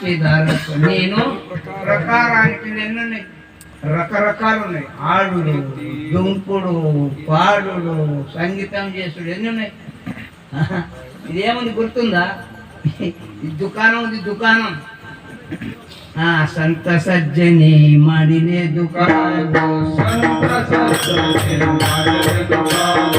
ఇచ్చేదారక నేను ప్రకారానికి నిన్ననే రకరకాలు ఉన్నాయి. ఆడుడు, దుంపుడు, పాడుడు, సంగీతం చేసుడు ఎన్ని ఉన్నాయి. ఇదేముంది గుర్తుందా? దుకాణం ఉంది, దుకాణం. సంత సజ్జని ಮಾಡಿನೆ ದುಕಾನ, ಸಂತ ಸಜ್ಜನಿ ಮಾಡಿನೆ ದುಕಾನ,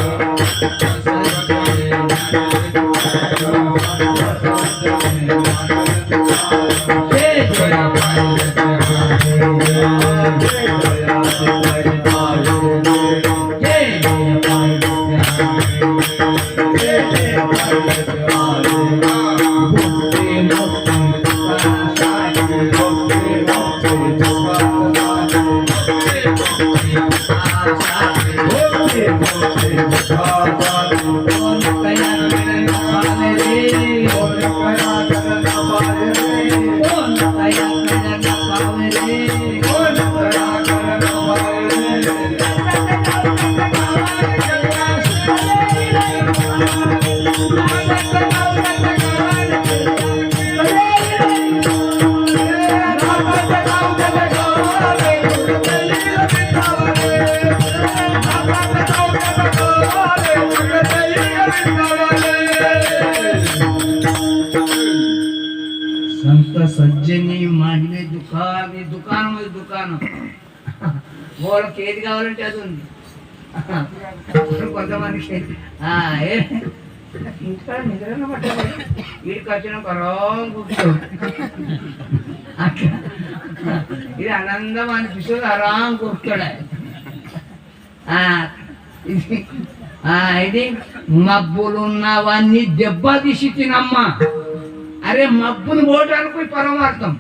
సంత సజ్జని ಮಾಡಿನೆ దుకాణ, దుకాణం ఉంది, దుకాణం. వాళ్ళకి ఏది కావాలంటే అది ఉంది. కొంతమందికి ఇంకా నిద్రలో పట్టాలి, వీడికి వచ్చిన పరం కూర్చో, ఇది ఆనందం అనిపిస్తుంది, ఆరాం కూర్చోడా. ఇది మబ్బులున్నవన్నీ దెబ్బ తీసి తినమ్మా. అరే మబ్బును పోవటానికి పరమార్థం.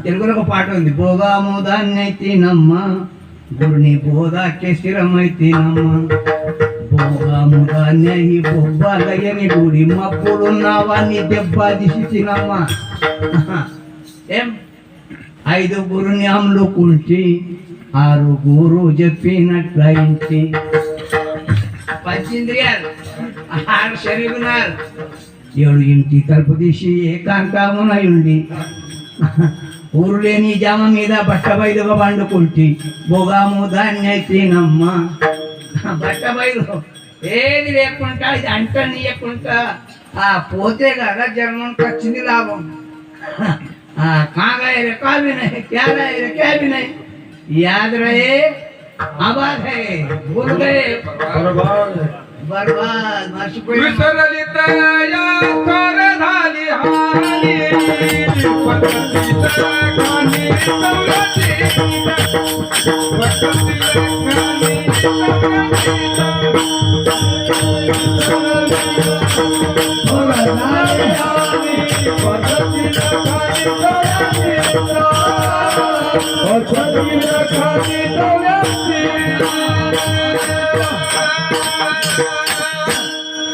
తెలుగులో ఒక పాట ఉంది, భోగాము దాన్ని తినమ్మా, గుడిని బోధాకే స్థిరమైతేనమ్మా, భోగాము దాన్ని బొబ్బాలయ్యని గుడి, మబ్బులున్నవన్నీ దెబ్బ తీసి తినమ్మా. ఏం 5 న్యాములు కుంటి 6 చెప్పినట్లయింటి. 5 ఇంద్రియాలు, 6 శరీరాలు, 7 ఇంటి తలుపు తీసి ఏకాంతమునయుండి, ఊరు లేని జామ మీద బట్ట బయలుగా వండుకుంటి, భోగాము దాన్ని అయితేనమ్మా. బట్ట బయలు ఏది లేకుండా, ఇది అంట నీయకుండా పోతే కదా జన్మకి వచ్చింది లాభం. కాగా కా भी नहीं, क्या रहे क्या भी नहीं, याद रहे आबाद है, भूल गए बर्बाद. मर्చిపోయి విసరలితయా కరధాలి హాలి పతతితకాని తౌలతి పతతితకాని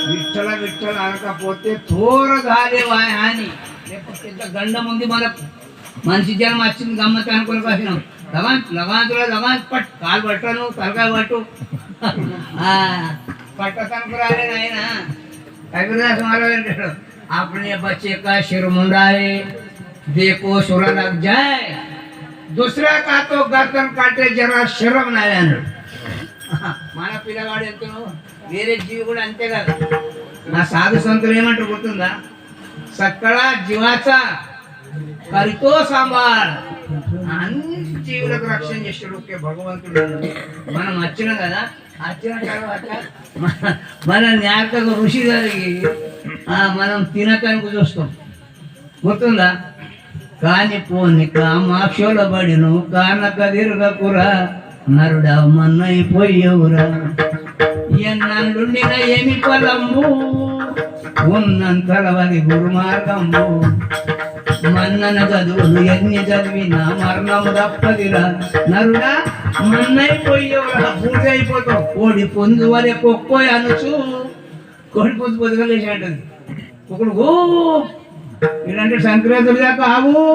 విఠల విఠల అనకపోతే థోర గాలేవాయ అని. లేకపోతే గండం ఉంది మనకు, మనిషి జన్మ వచ్చింది గమ్మత్ అనుకుని వచ్చినాం. లగాంతులో పట్, కాలు పట్టను, తలకాయ పట్టు, పట్టతనుకు రాలేదు ఆయన. कबीरदास महाराज ने अपने बच्चे का सिर मुंडाए, देखो सुर लग जाए, दूसरा का तो गर्दन काटे, जरा शर्म नाही అన్నాడు. మన పిల్లవాడు ఎంతనో వేరే జీవి కూడా అంతే కదా. నా సాధు సంతులు ఏమంటారు గుర్తుందా? సకల జీవాचा కరితో సాంబార్, అన్ని జీవులకు రక్షణ చేస్తాడు భగవంతుడు. మనం వచ్చిన కదా, వచ్చిన తర్వాత మన జ్ఞాపక ఋషి గారికి మనం తినటానికి చూస్తాం, గుర్తుందా? కాని పోని కామాక్షోల బడిను కానక తిరగకురా, నరుడా మన్నైపోయేవురా. ఎన్నండుండిన ఏమి ఫలంబు, ఉన్నంతలవది గురుమార్గంబు. మన్నన చదువులు ఎన్ని చదివినా మరణము తప్పదిరా, నరుడా మన్నైపోయేవురా, పూర్తి అయిపోతావు. కోడి పొందు వరే కొక్కోయి అనుచు, కోడి పొందు పొద్దుగా లేచి అంటది. ఒకడు ఓ ఇలాంటి సంక్రాంతులు దాకా ఆవు.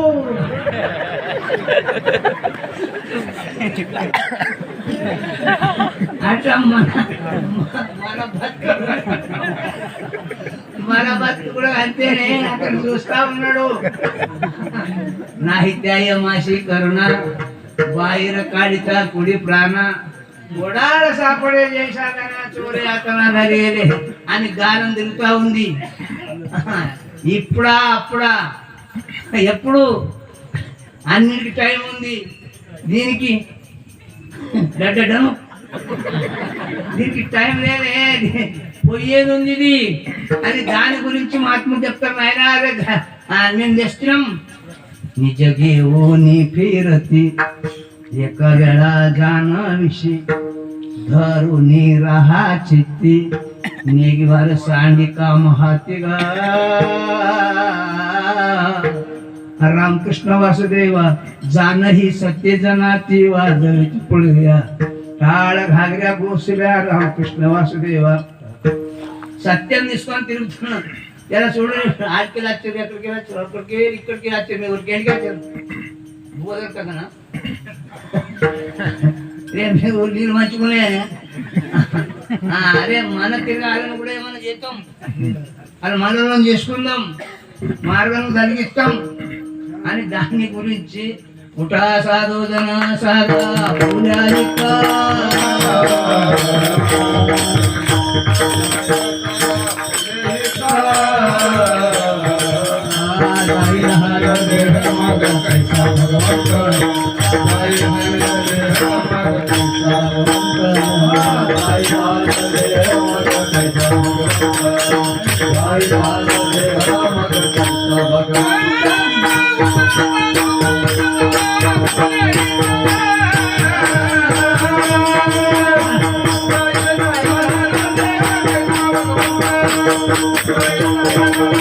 అట్లా మన मला बात तुकडं घालते रे आपण सुस्ता म्हणलो नाही त्या यमाशी करुणा बाहेर काढिता कुडी प्राणा गोडाळ सापडे जैसा गाना चोरे आता घरी गेले आणि గాలం తిరుగుతా ఉంది ఇప్పుడా అప్పుడా ఎప్పుడు అన్నిటికి టైం ఉంది దీనికి డడ్డడం దీనికి టైం లేదే పోయేది ఉంది ఇది అని దాని గురించి మహాత్ములు చెప్తారు నాయన నేను తెస్తున్నాం निजगे ओनी फिरती एक वेळा जाणविषयी धरुनी राहा चित्ती निगवार सांडिका महाती गा रामकृष्ण वासुदेवा जाण ही सत्य जनाती वाजवीची पुळव्या टाळ घागऱ्या गोसल्या रामकृष्ण वासुदेवा सत्यम निष्कांत तिरुपती त्याला सोडून आज केला आश्चर्य इकडे आश्चर्य ना निर्माण अरे मन तिरगा आलं కూడా ఏమన్నా చేద్దాం అది మనలో చేసుకుందాం మార్గం కలిగిస్తాం అని దాని గురించి ఉఠా సాధోదన సాగా పూజాలికా Thank you.